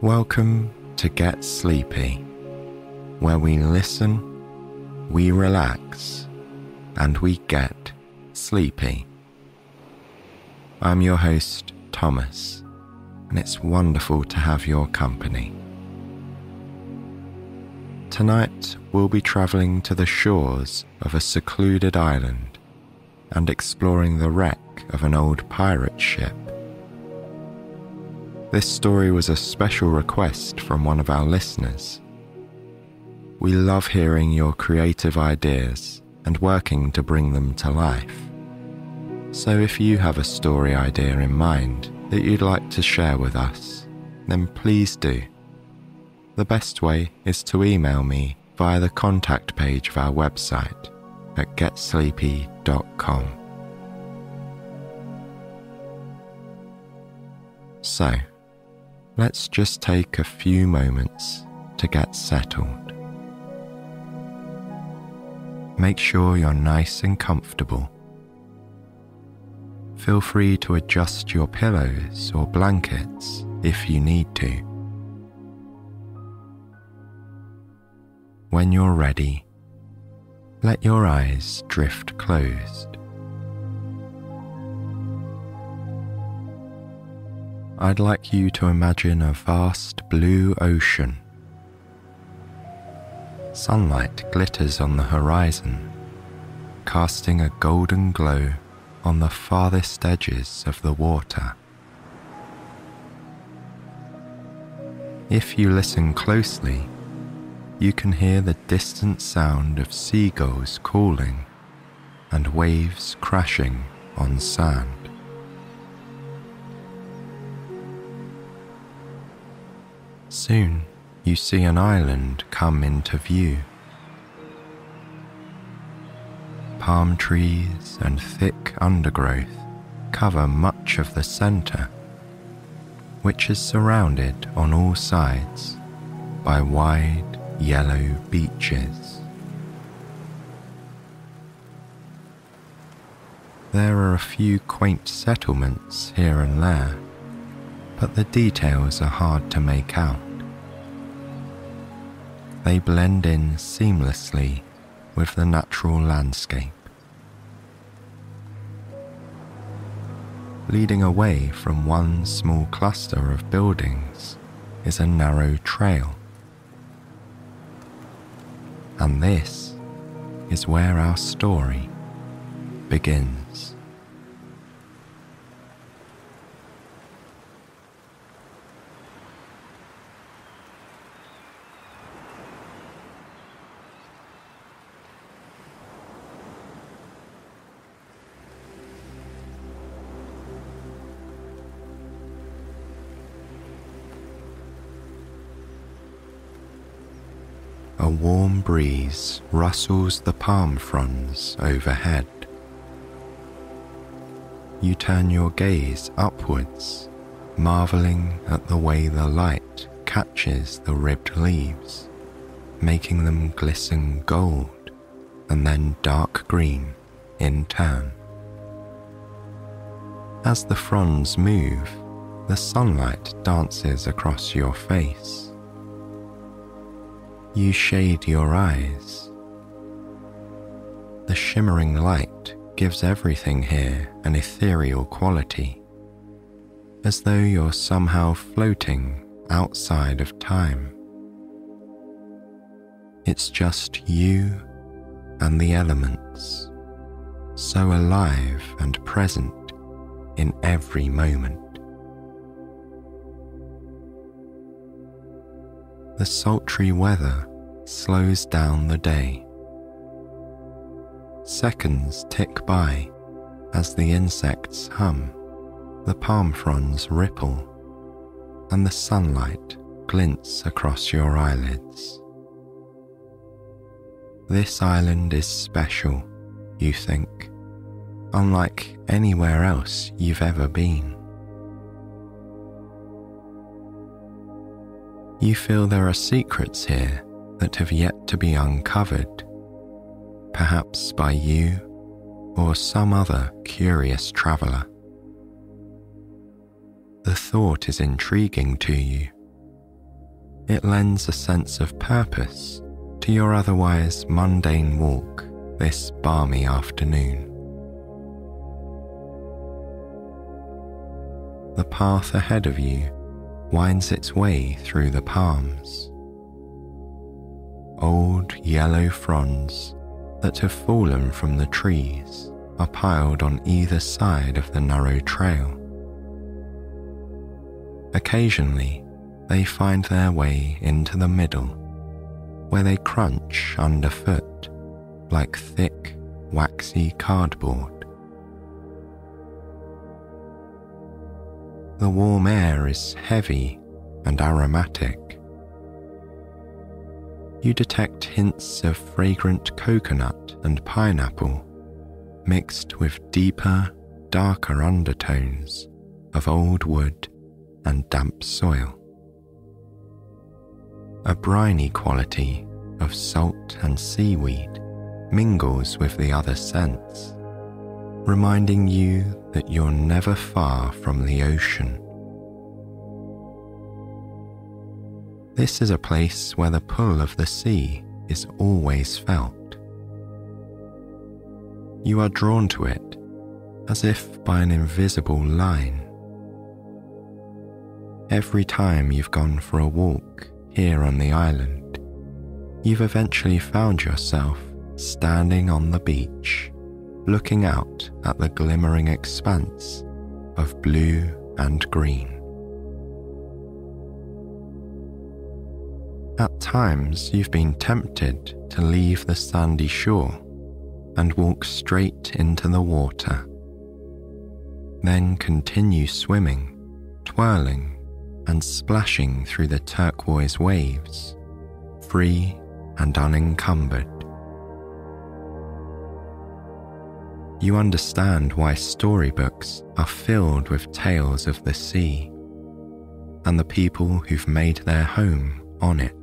Welcome to Get Sleepy, where we listen, we relax, and we get sleepy. I'm your host, Thomas, and it's wonderful to have your company. Tonight, we'll be travelling to the shores of a secluded island and exploring the wreck of an old pirate ship. This story was a special request from one of our listeners. We love hearing your creative ideas and working to bring them to life. So if you have a story idea in mind that you'd like to share with us, then please do. The best way is to email me via the contact page of our website at getsleepy.com. So, let's just take a few moments to get settled. Make sure you're nice and comfortable. Feel free to adjust your pillows or blankets if you need to. When you're ready, let your eyes drift closed. I'd like you to imagine a vast blue ocean. Sunlight glitters on the horizon, casting a golden glow on the farthest edges of the water. If you listen closely, you can hear the distant sound of seagulls calling and waves crashing on sand. Soon, you see an island come into view. Palm trees and thick undergrowth cover much of the center, which is surrounded on all sides by wide yellow beaches. There are a few quaint settlements here and there, but the details are hard to make out. They blend in seamlessly with the natural landscape. Leading away from one small cluster of buildings is a narrow trail. And this is where our story begins. A warm breeze rustles the palm fronds overhead. You turn your gaze upwards, marveling at the way the light catches the ribbed leaves, making them glisten gold and then dark green in turn. As the fronds move, the sunlight dances across your face. You shade your eyes. The shimmering light gives everything here an ethereal quality, as though you're somehow floating outside of time. It's just you and the elements, so alive and present in every moment. The sultry weather slows down the day. Seconds tick by as the insects hum, the palm fronds ripple, and the sunlight glints across your eyelids. This island is special, you think, unlike anywhere else you've ever been. You feel there are secrets here that have yet to be uncovered, perhaps by you or some other curious traveller. The thought is intriguing to you, It lends a sense of purpose to your otherwise mundane walk this balmy afternoon. The path ahead of you winds its way through the palms. Old yellow fronds that have fallen from the trees are piled on either side of the narrow trail. Occasionally, they find their way into the middle, where they crunch underfoot like thick, waxy cardboard. The warm air is heavy and aromatic. You detect hints of fragrant coconut and pineapple mixed with deeper, darker undertones of old wood and damp soil. A briny quality of salt and seaweed mingles with the other scents, reminding you that you're never far from the ocean. This is a place where the pull of the sea is always felt. You are drawn to it as if by an invisible line. Every time you've gone for a walk here on the island, you've eventually found yourself standing on the beach, looking out at the glimmering expanse of blue and green. At times you've been tempted to leave the sandy shore and walk straight into the water, then continue swimming, twirling and splashing through the turquoise waves, free and unencumbered. You understand why storybooks are filled with tales of the sea and the people who've made their home on it.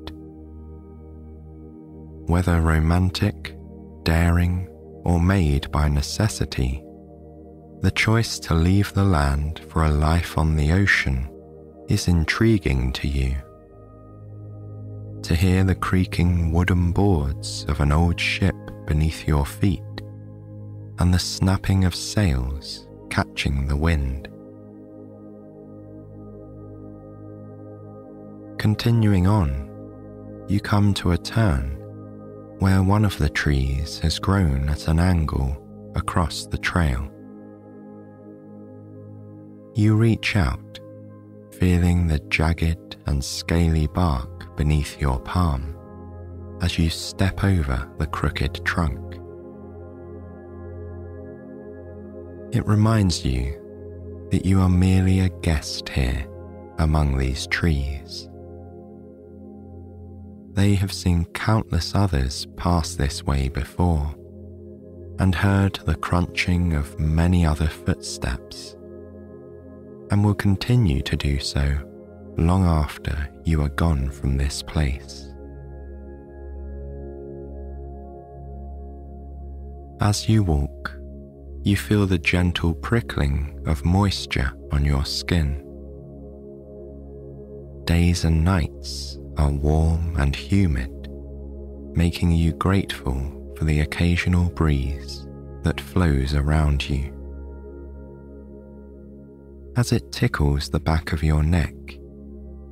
Whether romantic, daring, or made by necessity, the choice to leave the land for a life on the ocean is intriguing to you. To hear the creaking wooden boards of an old ship beneath your feet and the snapping of sails catching the wind. Continuing on, you come to a turn where one of the trees has grown at an angle across the trail. You reach out, feeling the jagged and scaly bark beneath your palm as you step over the crooked trunk. It reminds you that you are merely a guest here among these trees. They have seen countless others pass this way before and heard the crunching of many other footsteps, and will continue to do so long after you are gone from this place. As you walk, you feel the gentle prickling of moisture on your skin. Days and nights are warm and humid, making you grateful for the occasional breeze that flows around you. As it tickles the back of your neck,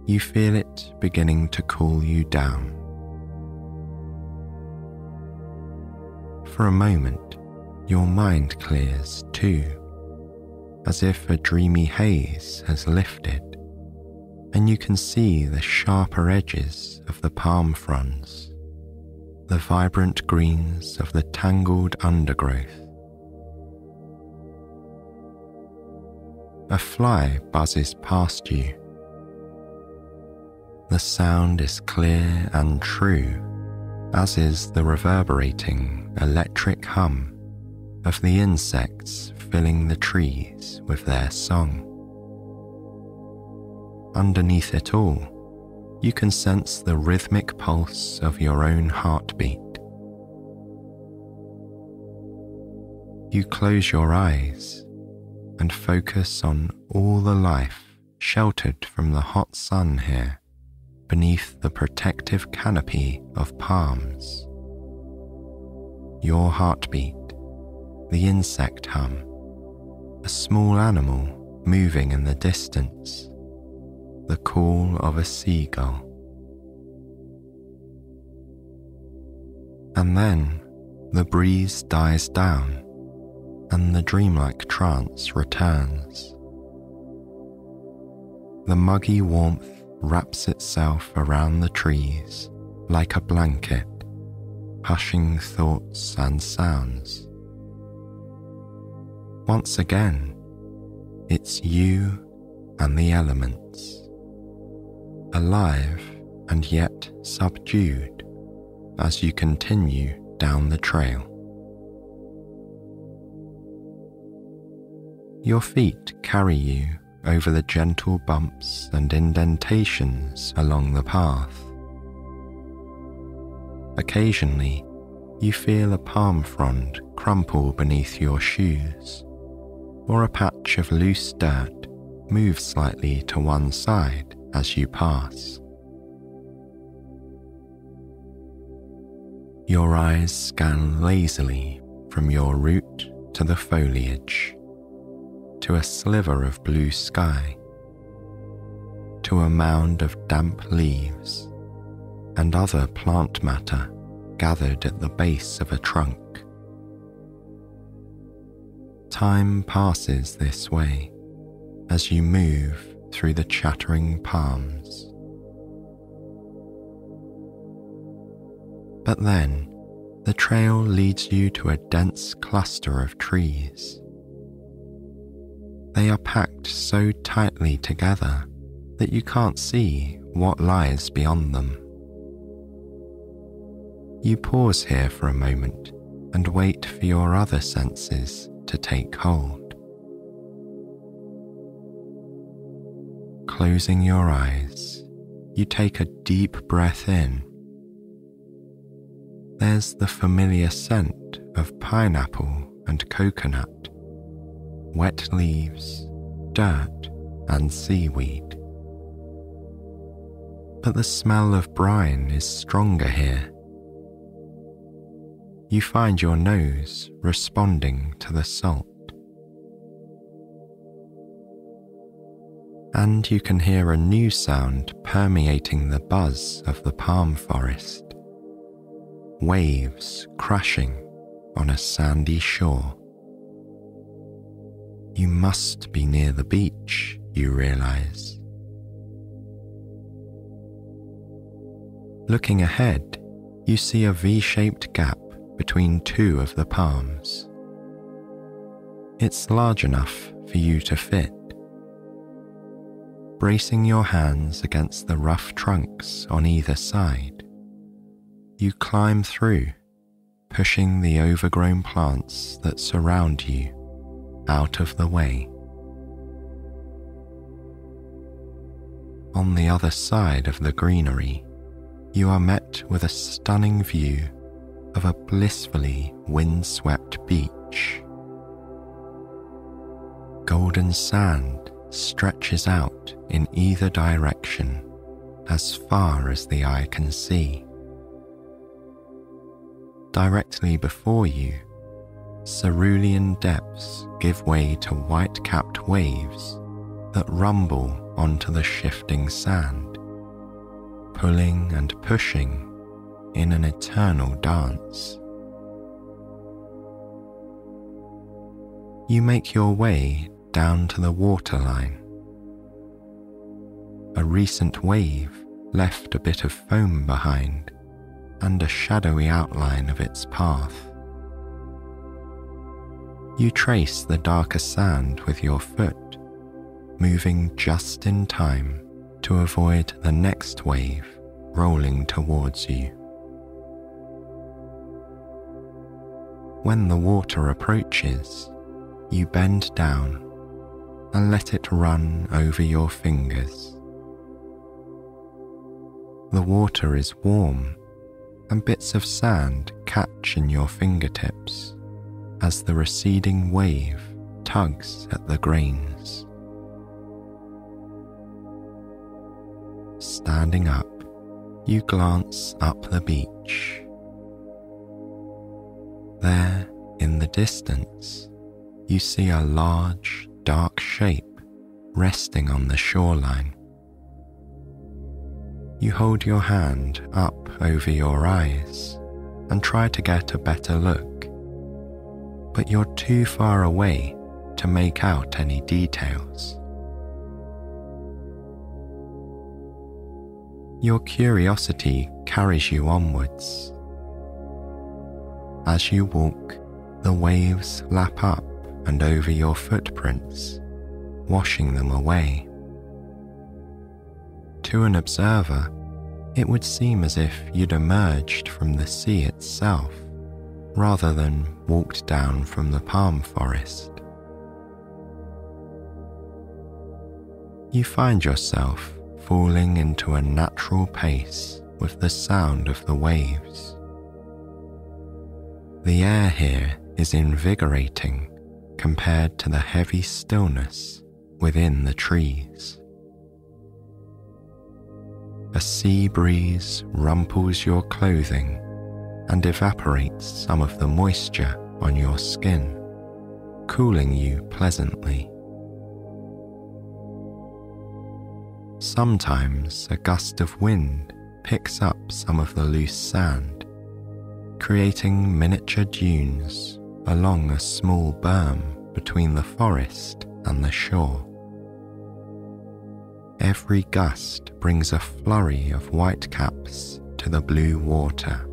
you feel it beginning to cool you down. For a moment, your mind clears too, as if a dreamy haze has lifted, and you can see the sharper edges of the palm fronds, the vibrant greens of the tangled undergrowth. A fly buzzes past you. The sound is clear and true, as is the reverberating electric hum of the insects filling the trees with their song. Underneath it all, you can sense the rhythmic pulse of your own heartbeat. You close your eyes and focus on all the life sheltered from the hot sun here beneath the protective canopy of palms. Your heartbeat, the insect hum, a small animal moving in the distance, the call of a seagull. And then the breeze dies down and the dreamlike trance returns. The muggy warmth wraps itself around the trees like a blanket, hushing thoughts and sounds. Once again, it's you and the elements, alive and yet subdued as you continue down the trail. Your feet carry you over the gentle bumps and indentations along the path. Occasionally, you feel a palm frond crumple beneath your shoes, or a patch of loose dirt move slightly to one side as you pass. Your eyes scan lazily from your route to the foliage, to a sliver of blue sky, to a mound of damp leaves and other plant matter gathered at the base of a trunk. Time passes this way as you move through the chattering palms. But then, the trail leads you to a dense cluster of trees. They are packed so tightly together that you can't see what lies beyond them. You pause here for a moment and wait for your other senses to take hold. Closing your eyes, you take a deep breath in. There's the familiar scent of pineapple and coconut, wet leaves, dirt, and seaweed. But the smell of brine is stronger here. You find your nose responding to the salt. And you can hear a new sound permeating the buzz of the palm forest. Waves crashing on a sandy shore. You must be near the beach, you realize. Looking ahead, you see a V-shaped gap between two of the palms. It's large enough for you to fit. Bracing your hands against the rough trunks on either side, you climb through, pushing the overgrown plants that surround you out of the way. On the other side of the greenery, you are met with a stunning view of a blissfully windswept beach. Golden sand stretches out in either direction as far as the eye can see. Directly before you, cerulean depths give way to white-capped waves that rumble onto the shifting sand, pulling and pushing in an eternal dance. You make your way down to the waterline. A recent wave left a bit of foam behind and a shadowy outline of its path. You trace the darker sand with your foot, moving just in time to avoid the next wave rolling towards you. When the water approaches, you bend down and let it run over your fingers. The water is warm and bits of sand catch in your fingertips as the receding wave tugs at the grains. Standing up, you glance up the beach. There, in the distance, you see a large, dark shape resting on the shoreline. You hold your hand up over your eyes and try to get a better look, but you're too far away to make out any details. Your curiosity carries you onwards. As you walk, the waves lap up and over your footprints, washing them away. To an observer, it would seem as if you'd emerged from the sea itself, rather than walked down from the palm forest. You find yourself falling into a natural pace with the sound of the waves. The air here is invigorating compared to the heavy stillness within the trees. A sea breeze rumples your clothing and evaporates some of the moisture on your skin, cooling you pleasantly. Sometimes a gust of wind picks up some of the loose sand, creating miniature dunes along a small berm between the forest and the shore. Every gust brings a flurry of whitecaps to the blue water.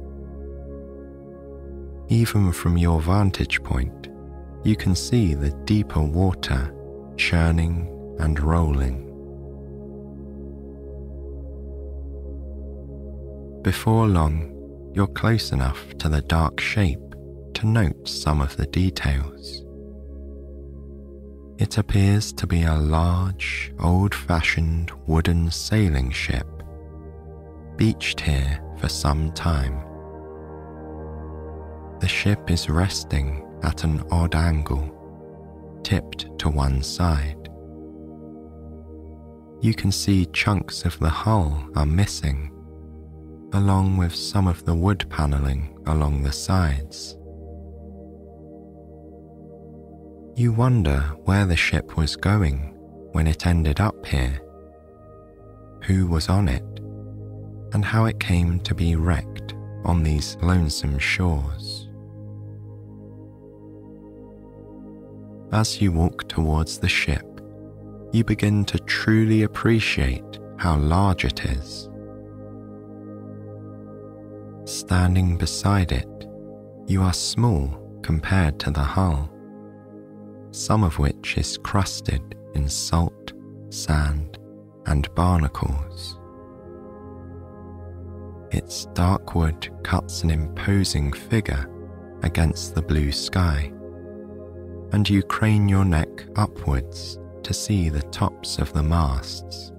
Even from your vantage point, you can see the deeper water churning and rolling. Before long, you're close enough to the dark shape to note some of the details. It appears to be a large, old-fashioned wooden sailing ship, beached here for some time. The ship is resting at an odd angle, tipped to one side. You can see chunks of the hull are missing, along with some of the wood panelling along the sides. You wonder where the ship was going when it ended up here, who was on it, and how it came to be wrecked on these lonesome shores. As you walk towards the ship, you begin to truly appreciate how large it is. Standing beside it, you are small compared to the hull, some of which is crusted in salt, sand, and barnacles. Its dark wood cuts an imposing figure against the blue sky, and you crane your neck upwards to see the tops of the masts.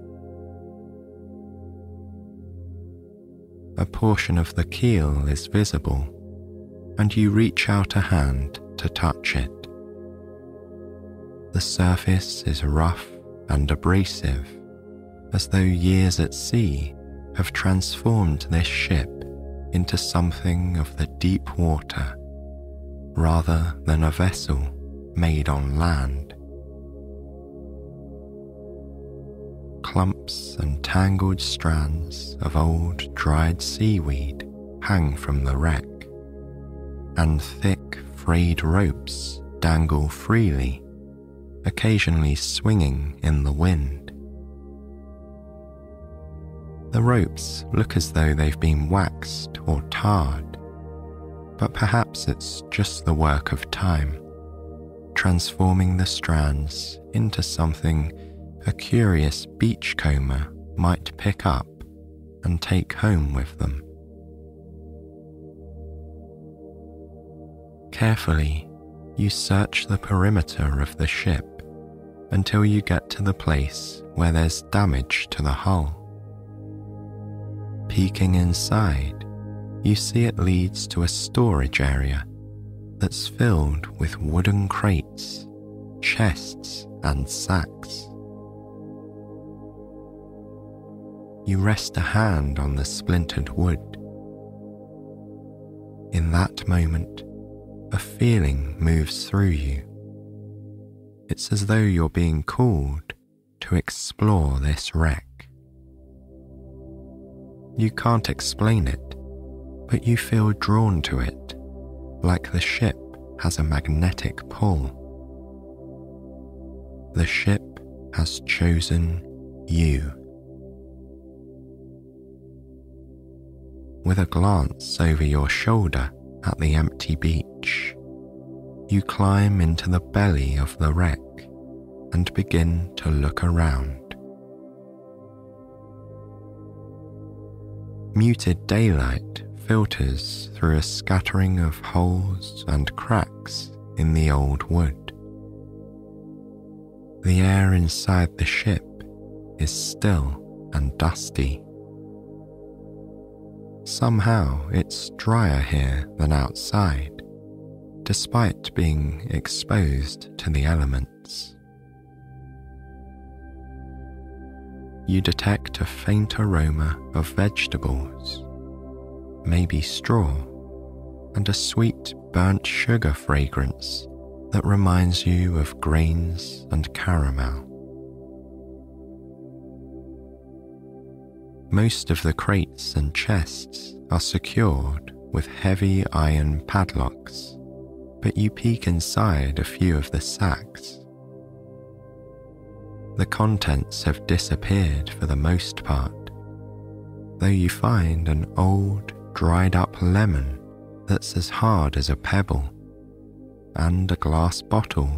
A portion of the keel is visible, and you reach out a hand to touch it. The surface is rough and abrasive, as though years at sea have transformed this ship into something of the deep water, rather than a vessel made on land. Clumps and tangled strands of old dried seaweed hang from the wreck, and thick frayed ropes dangle freely, occasionally swinging in the wind. The ropes look as though they've been waxed or tarred, but perhaps it's just the work of time, transforming the strands into something a curious beachcomber might pick up and take home with them. Carefully, you search the perimeter of the ship until you get to the place where there's damage to the hull. Peeking inside, you see it leads to a storage area that's filled with wooden crates, chests, and sacks. you rest a hand on the splintered wood. In that moment, a feeling moves through you. It's as though you're being called to explore this wreck. You can't explain it, but you feel drawn to it, like the ship has a magnetic pull. The ship has chosen you. With a glance over your shoulder at the empty beach, you climb into the belly of the wreck and begin to look around. Muted daylight filters through a scattering of holes and cracks in the old wood. The air inside the ship is still and dusty. Somehow it's drier here than outside, despite being exposed to the elements. You detect a faint aroma of vegetables, maybe straw, and a sweet burnt sugar fragrance that reminds you of grains and caramel. Most of the crates and chests are secured with heavy iron padlocks, but you peek inside a few of the sacks. The contents have disappeared for the most part, though you find an old, dried-up lemon that's as hard as a pebble, and a glass bottle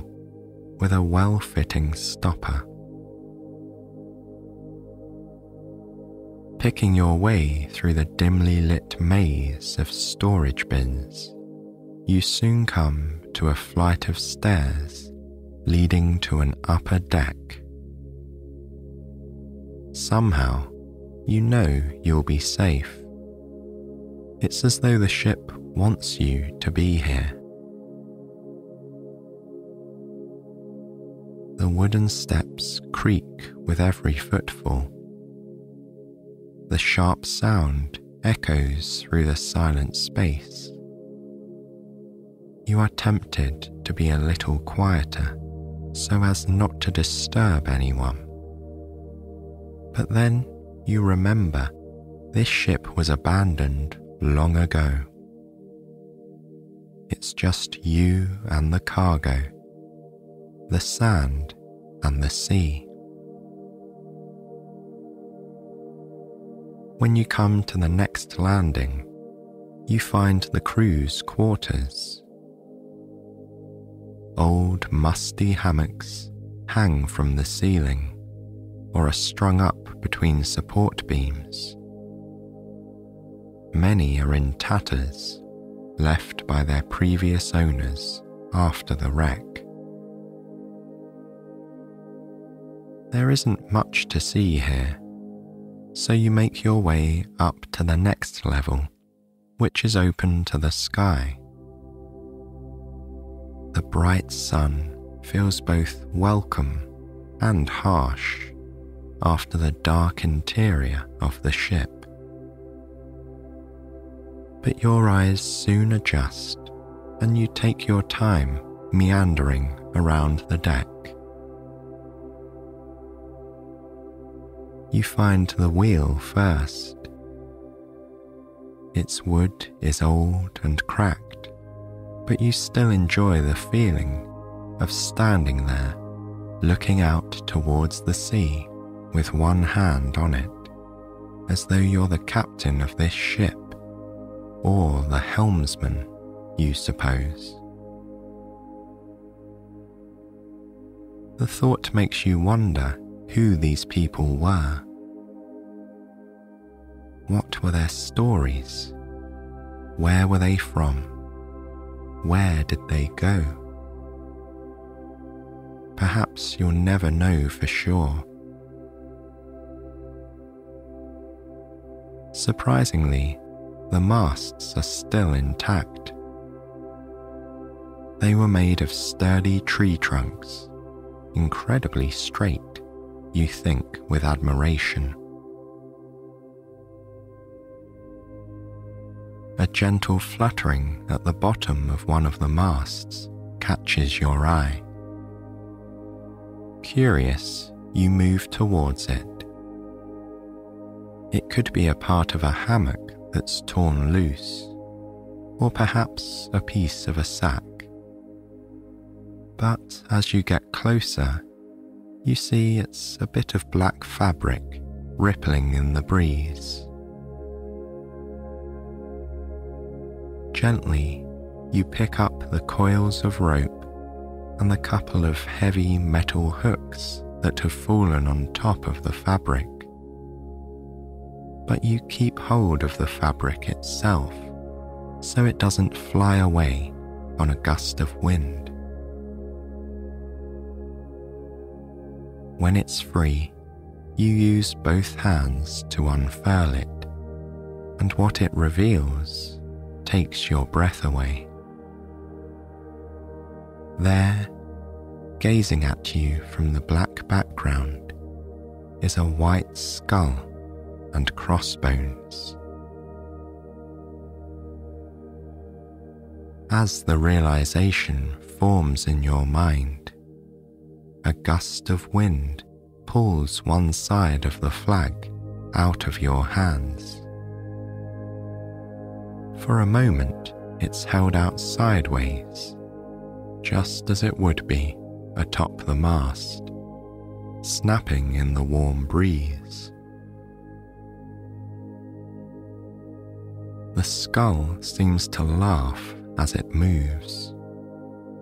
with a well-fitting stopper. Picking your way through the dimly lit maze of storage bins, you soon come to a flight of stairs leading to an upper deck. Somehow, you know you'll be safe. It's as though the ship wants you to be here. The wooden steps creak with every footfall. The sharp sound echoes through the silent space. You are tempted to be a little quieter so as not to disturb anyone. But then you remember this ship was abandoned long ago. It's just you and the cargo, the sand and the sea. When you come to the next landing, you find the crew's quarters. Old musty hammocks hang from the ceiling or are strung up between support beams. Many are in tatters, left by their previous owners after the wreck. There isn't much to see here, so you make your way up to the next level, which is open to the sky. The bright sun feels both welcome and harsh after the dark interior of the ship. But your eyes soon adjust and you take your time meandering around the deck. You find the wheel first. Its wood is old and cracked, but you still enjoy the feeling of standing there, looking out towards the sea with one hand on it, as though you're the captain of this ship, or the helmsman, you suppose. The thought makes you wonder who these people were. What were their stories? Where were they from? Where did they go? Perhaps you'll never know for sure. Surprisingly, the masts are still intact. They were made of sturdy tree trunks, incredibly straight, you think with admiration. a gentle fluttering at the bottom of one of the masts catches your eye. Curious, you move towards it. It could be a part of a hammock that's torn loose, or perhaps a piece of a sack. But as you get closer, you see it's a bit of black fabric rippling in the breeze. Gently, you pick up the coils of rope and the couple of heavy metal hooks that have fallen on top of the fabric. But you keep hold of the fabric itself so it doesn't fly away on a gust of wind. When it's free, you use both hands to unfurl it, and what it reveals takes your breath away. There, gazing at you from the black background, is a white skull and crossbones. As the realization forms in your mind, a gust of wind pulls one side of the flag out of your hands. For a moment, it's held out sideways, just as it would be atop the mast, snapping in the warm breeze. The skull seems to laugh as it moves,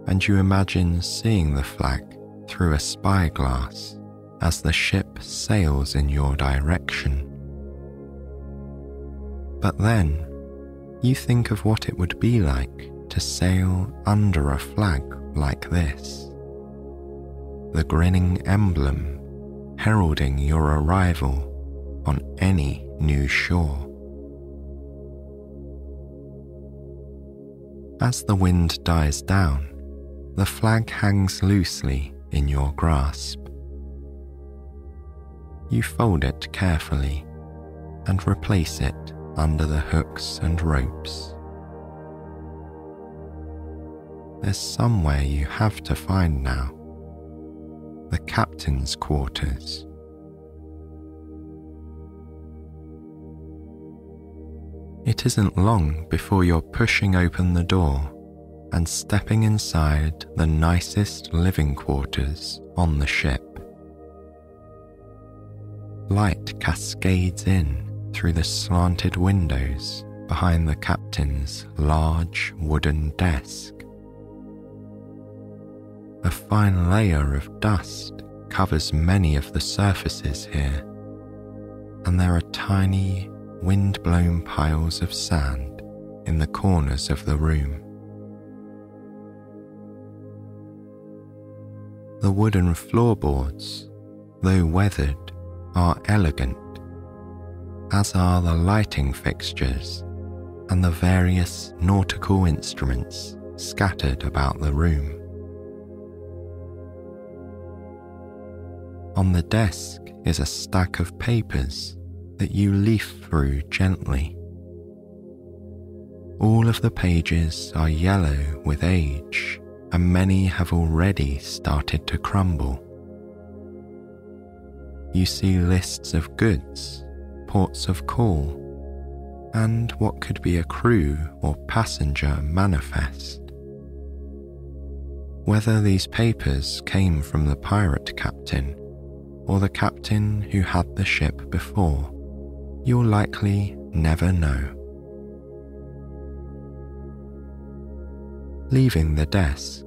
and you imagine seeing the flag through a spyglass as the ship sails in your direction. But then, you think of what it would be like to sail under a flag like this, the grinning emblem heralding your arrival on any new shore. As the wind dies down, the flag hangs loosely in your grasp. You fold it carefully and replace it under the hooks and ropes. There's somewhere you have to find now, the captain's quarters. It isn't long before you're pushing open the door and stepping inside the nicest living quarters on the ship. Light cascades in through the slanted windows behind the captain's large wooden desk. A fine layer of dust covers many of the surfaces here, and there are tiny, wind-blown piles of sand in the corners of the room. The wooden floorboards, though weathered, are elegant, as are the lighting fixtures and the various nautical instruments scattered about the room. On the desk is a stack of papers that you leaf through gently. All of the pages are yellow with age, and many have already started to crumble. You see lists of goods, ports of call, and what could be a crew or passenger manifest. Whether these papers came from the pirate captain or the captain who had the ship before, you'll likely never know. Leaving the desk,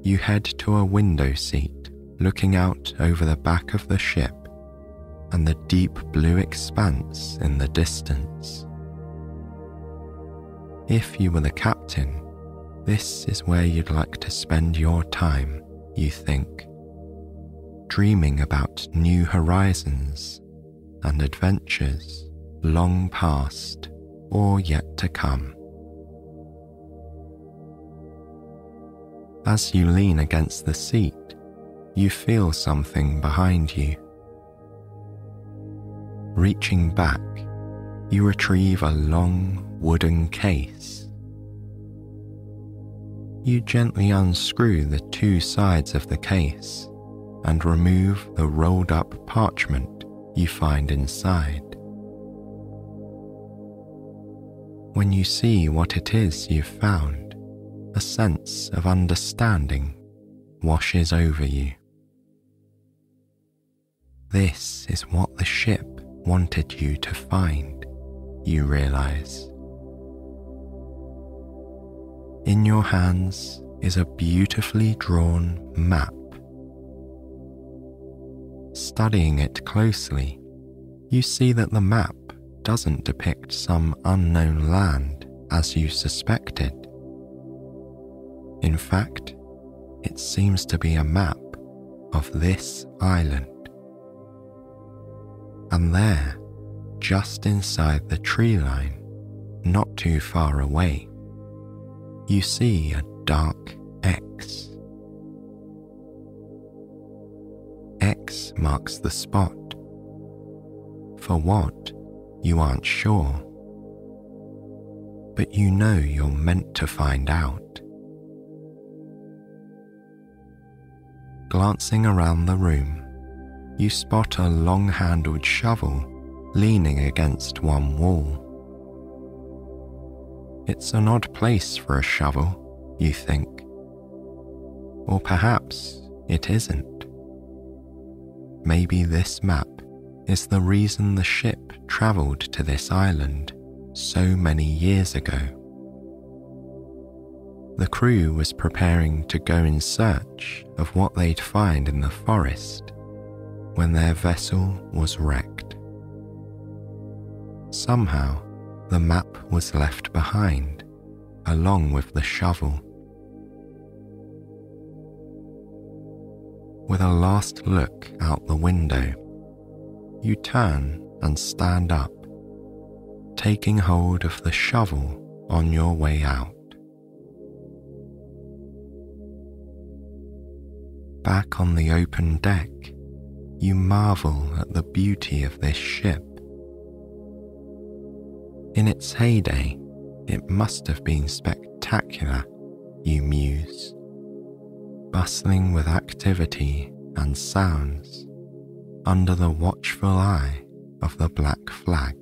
you head to a window seat looking out over the back of the ship and the deep blue expanse in the distance. If you were the captain, this is where you'd like to spend your time, you think, dreaming about new horizons and adventures long past or yet to come. As you lean against the seat, you feel something behind you. Reaching back, you retrieve a long, wooden case. You gently unscrew the two sides of the case and remove the rolled up parchment you find inside. When you see what it is you've found, a sense of understanding washes over you. This is what the ship wanted you to find, you realize. In your hands is a beautifully drawn map. Studying it closely, you see that the map doesn't depict some unknown land as you suspected. In fact, it seems to be a map of this island. And there, just inside the tree line, not too far away, you see a dark X. X marks the spot. For what, you aren't sure. But you know you're meant to find out. Glancing around the room, you spot a long-handled shovel leaning against one wall. It's an odd place for a shovel, you think. Or perhaps it isn't. Maybe this map is the reason the ship travelled to this island so many years ago. The crew was preparing to go in search of what they'd find in the forest when their vessel was wrecked. Somehow, the map was left behind, along with the shovel. With a last look out the window, you turn and stand up, taking hold of the shovel on your way out. Back on the open deck, you marvel at the beauty of this ship. In its heyday, it must have been spectacular, you muse, bustling with activity and sounds under the watchful eye of the black flag.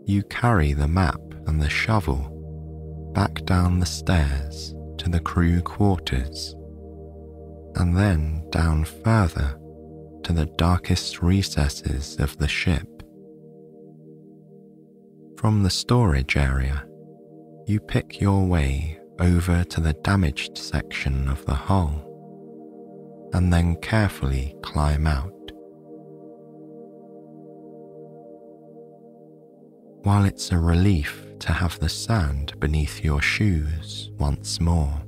You carry the map and the shovel back down the stairs to the crew quarters, and then down further to the darkest recesses of the ship. From the storage area, you pick your way over to the damaged section of the hull, and then carefully climb out. While it's a relief to have the sand beneath your shoes once more,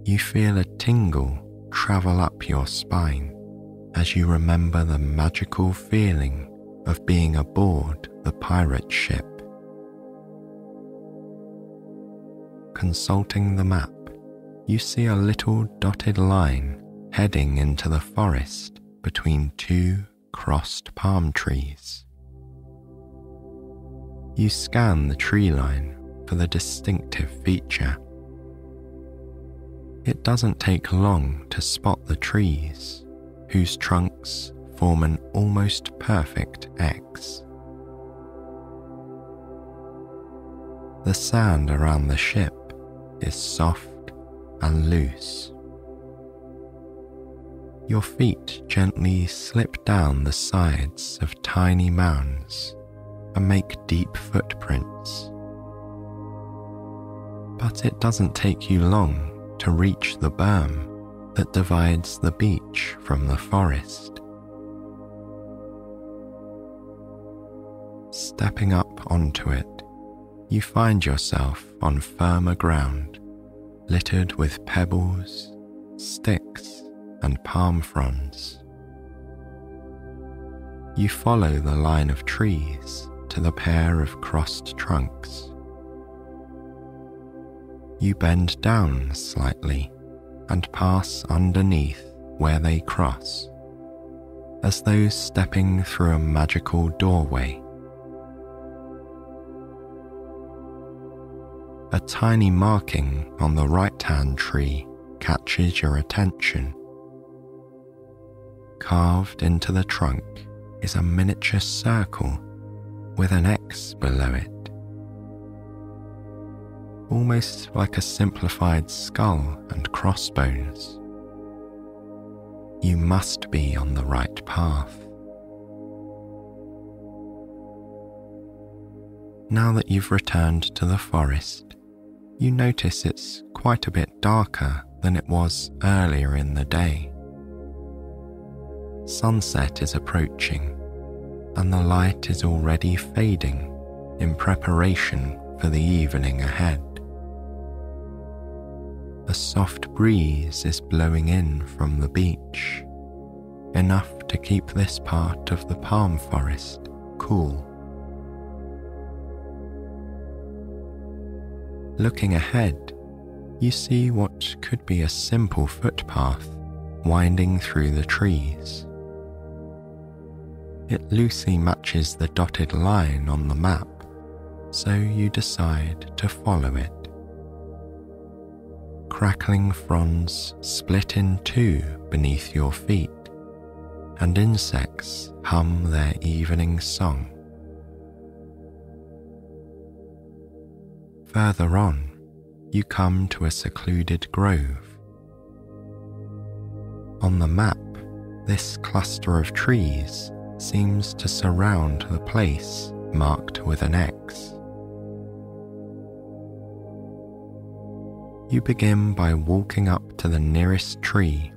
you feel a tingle travel up your spine as you remember the magical feeling of being aboard the pirate ship. Consulting the map, you see a little dotted line heading into the forest between two crossed palm trees. You scan the tree line for the distinctive feature. It doesn't take long to spot the trees, whose trunks form an almost perfect X. The sand around the ship is soft and loose. Your feet gently slip down the sides of tiny mounds and make deep footprints. But it doesn't take you long to reach the berm that divides the beach from the forest. Stepping up onto it, you find yourself on firmer ground, littered with pebbles, sticks, and palm fronds. You follow the line of trees to the pair of crossed trunks. You bend down slightly and pass underneath where they cross, as though stepping through a magical doorway. A tiny marking on the right-hand tree catches your attention. Carved into the trunk is a miniature circle with an X below it. Almost like a simplified skull and crossbones. You must be on the right path. Now that you've returned to the forest, you notice it's quite a bit darker than it was earlier in the day. Sunset is approaching, and the light is already fading in preparation for the evening ahead. A soft breeze is blowing in from the beach, enough to keep this part of the palm forest cool. Looking ahead, you see what could be a simple footpath winding through the trees. It loosely matches the dotted line on the map, so you decide to follow it. Crackling fronds split in two beneath your feet, and insects hum their evening song. Further on, you come to a secluded grove. On the map, this cluster of trees seems to surround the place marked with an X. You begin by walking up to the nearest tree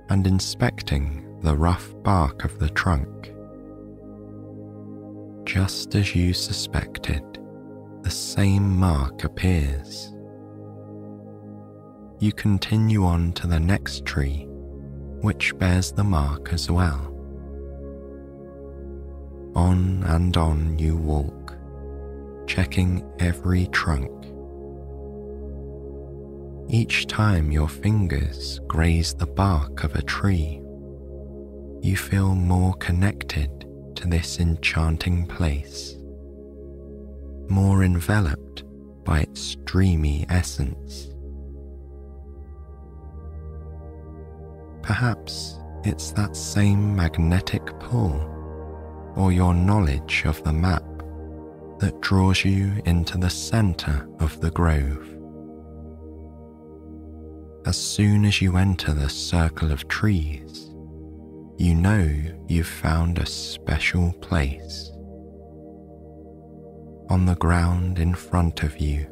and inspecting the rough bark of the trunk. Just as you suspected, the same mark appears. You continue on to the next tree, which bears the mark as well. On and on you walk, checking every trunk. Each time your fingers graze the bark of a tree, you feel more connected to this enchanting place, more enveloped by its dreamy essence. Perhaps it's that same magnetic pull, or your knowledge of the map, that draws you into the center of the grove. As soon as you enter the circle of trees, you know you've found a special place. On the ground in front of you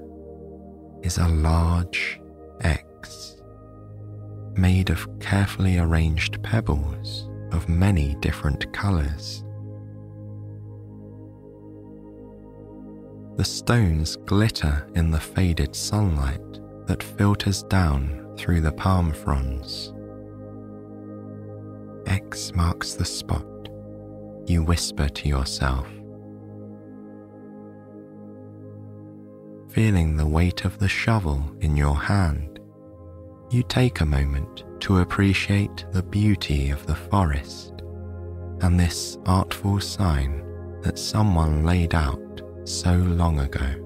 is a large X, made of carefully arranged pebbles of many different colors. The stones glitter in the faded sunlight that filters down through the palm fronds. X marks the spot, you whisper to yourself. Feeling the weight of the shovel in your hand, you take a moment to appreciate the beauty of the forest and this artful sign that someone laid out so long ago.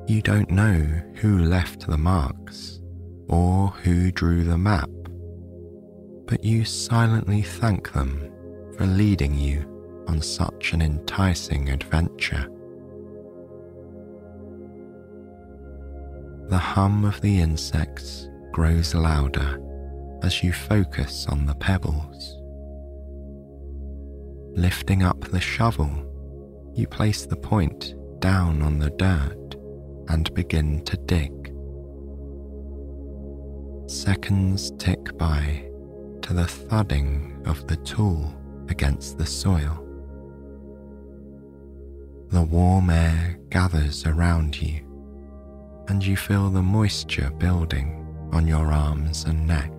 You don't know who left the marks or who drew the map, but you silently thank them for leading you on such an enticing adventure. The hum of the insects grows louder as you focus on the pebbles. Lifting up the shovel, you place the point down on the dirt and begin to dig. Seconds tick by to the thudding of the tool against the soil. The warm air gathers around you, and you feel the moisture building on your arms and neck.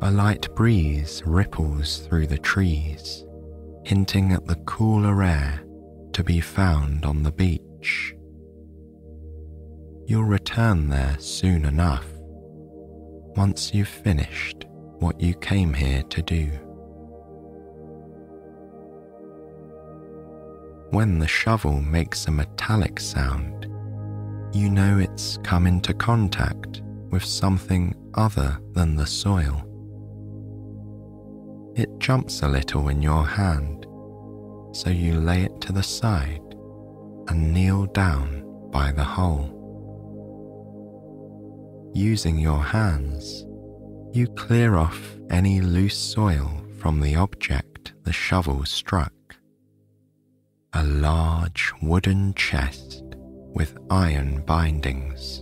A light breeze ripples through the trees, hinting at the cooler air to be found on the beach. You'll return there soon enough, once you've finished what you came here to do. When the shovel makes a metallic sound, you know it's come into contact with something other than the soil. It jumps a little in your hand, so you lay it to the side and kneel down by the hole. Using your hands, you clear off any loose soil from the object the shovel struck. A large wooden chest with iron bindings.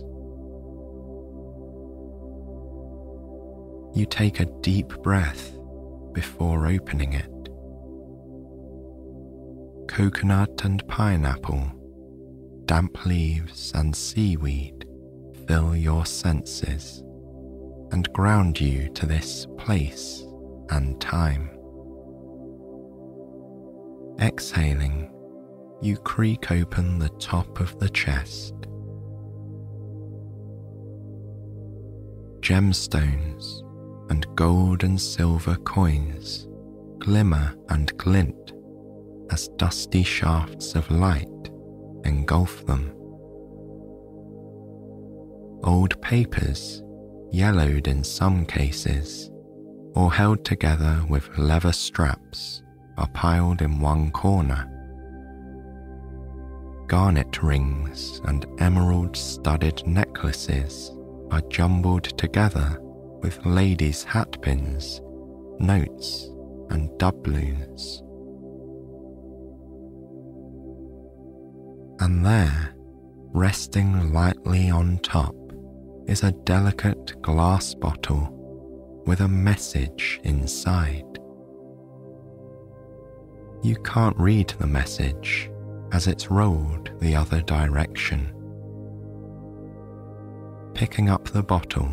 You take a deep breath before opening it. Coconut and pineapple, damp leaves and seaweed fill your senses and ground you to this place and time. Exhaling, you creak open the top of the chest. Gemstones and gold and silver coins glimmer and glint as dusty shafts of light engulf them. Old papers, yellowed in some cases, or held together with leather straps, are piled in one corner. Garnet rings and emerald-studded necklaces are jumbled together with ladies' hatpins, notes, and doubloons. And there, resting lightly on top, is a delicate glass bottle with a message inside. You can't read the message as it's rolled the other direction. Picking up the bottle,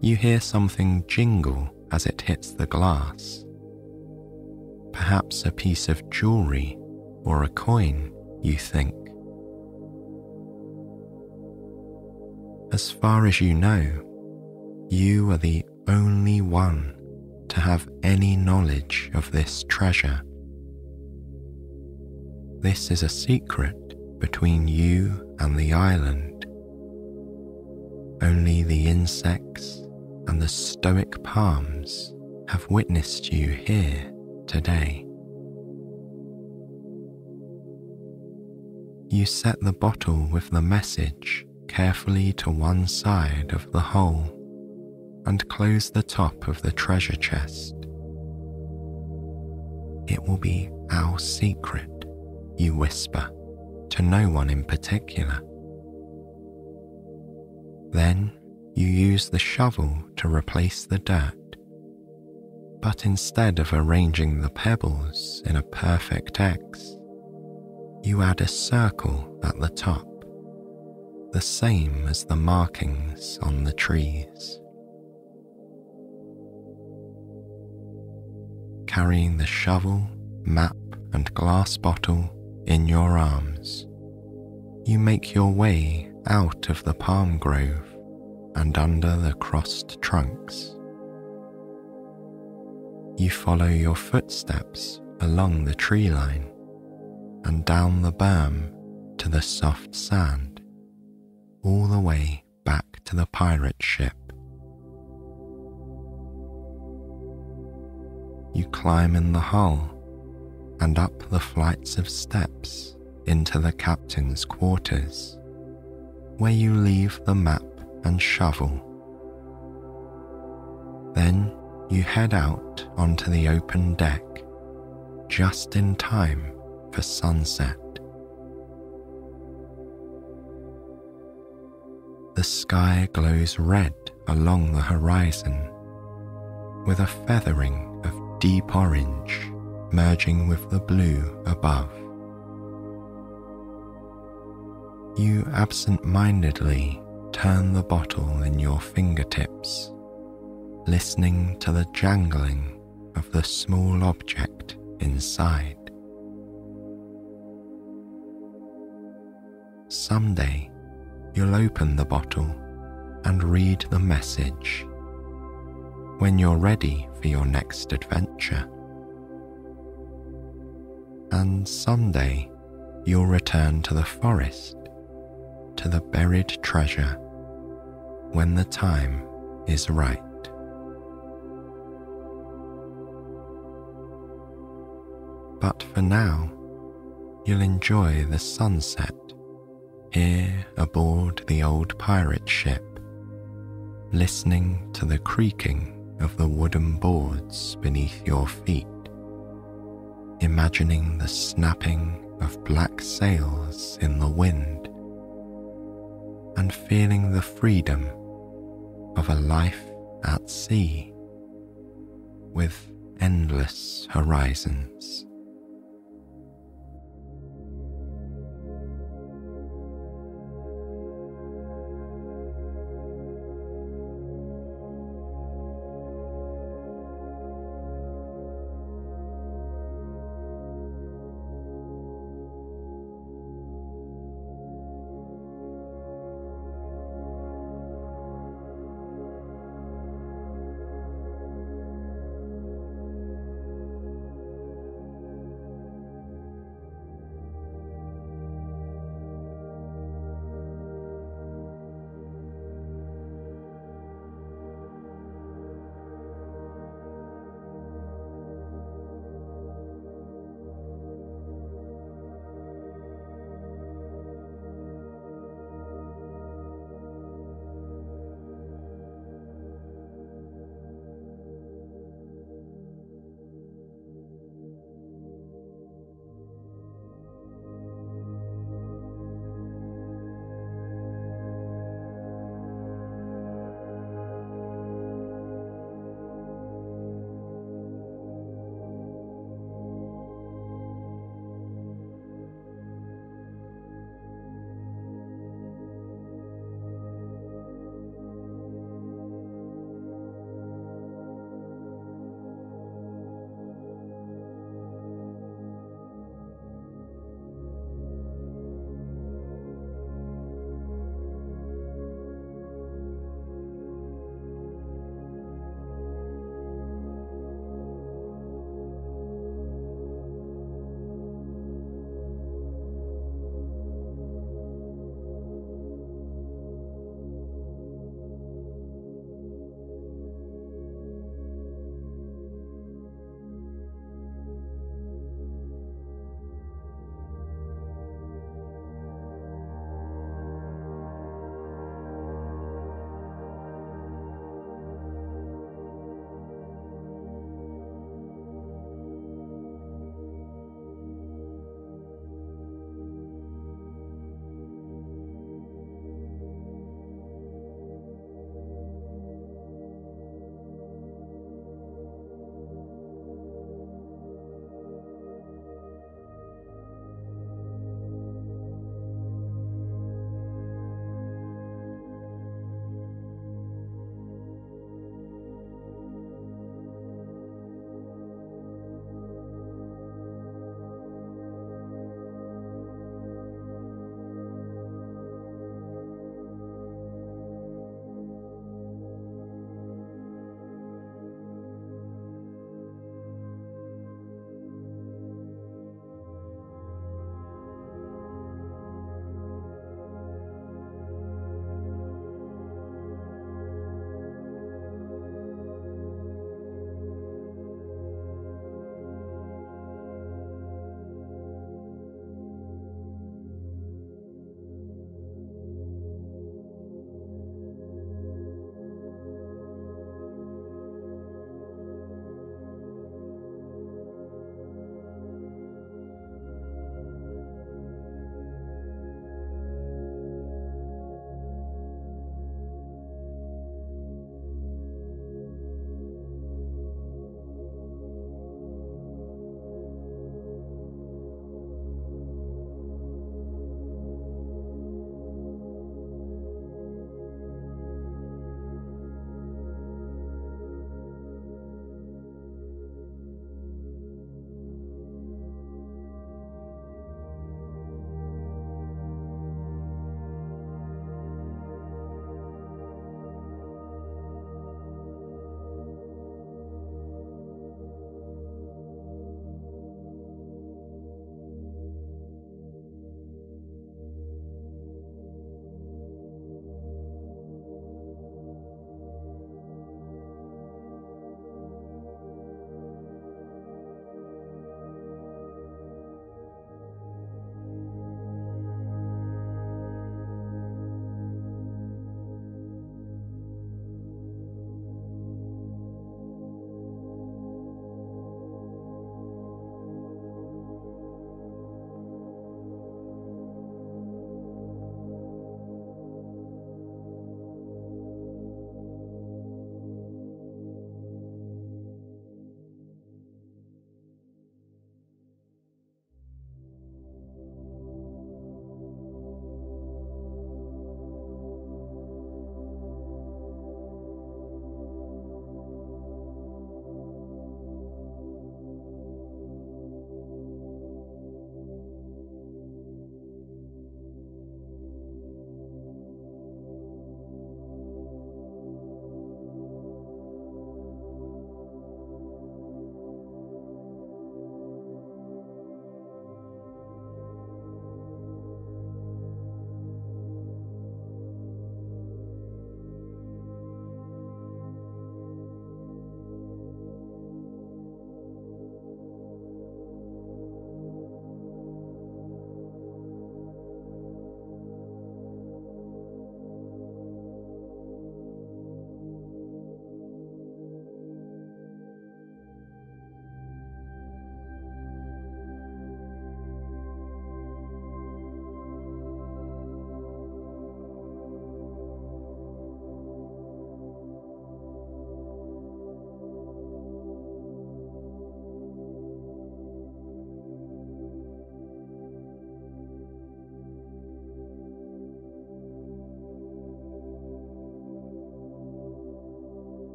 you hear something jingle as it hits the glass. Perhaps a piece of jewelry or a coin, you think. As far as you know, you are the only one to have any knowledge of this treasure. This is a secret between you and the island. Only the insects and the stoic palms have witnessed you here today. You set the bottle with the message carefully to one side of the hole and close the top of the treasure chest. It will be our secret, you whisper, to no one in particular. Then you use the shovel to replace the dirt, but instead of arranging the pebbles in a perfect X, you add a circle at the top, the same as the markings on the trees. Carrying the shovel, map, and glass bottle in your arms, you make your way out of the palm grove and under the crossed trunks. You follow your footsteps along the tree line and down the berm to the soft sand, all the way back to the pirate ship. You climb in the hull and up the flights of steps into the captain's quarters, where you leave the map and shovel. Then you head out onto the open deck, just in time for sunset. The sky glows red along the horizon, with a feathering of deep orange merging with the blue above. You absent-mindedly turn the bottle in your fingertips, listening to the jangling of the small object inside. Someday, you'll open the bottle and read the message when you're ready for your next adventure. And someday you'll return to the forest, to the buried treasure, when the time is right. But for now, you'll enjoy the sunset here aboard the old pirate ship, listening to the creaking of the wooden boards beneath your feet, imagining the snapping of black sails in the wind, and feeling the freedom of a life at sea with endless horizons.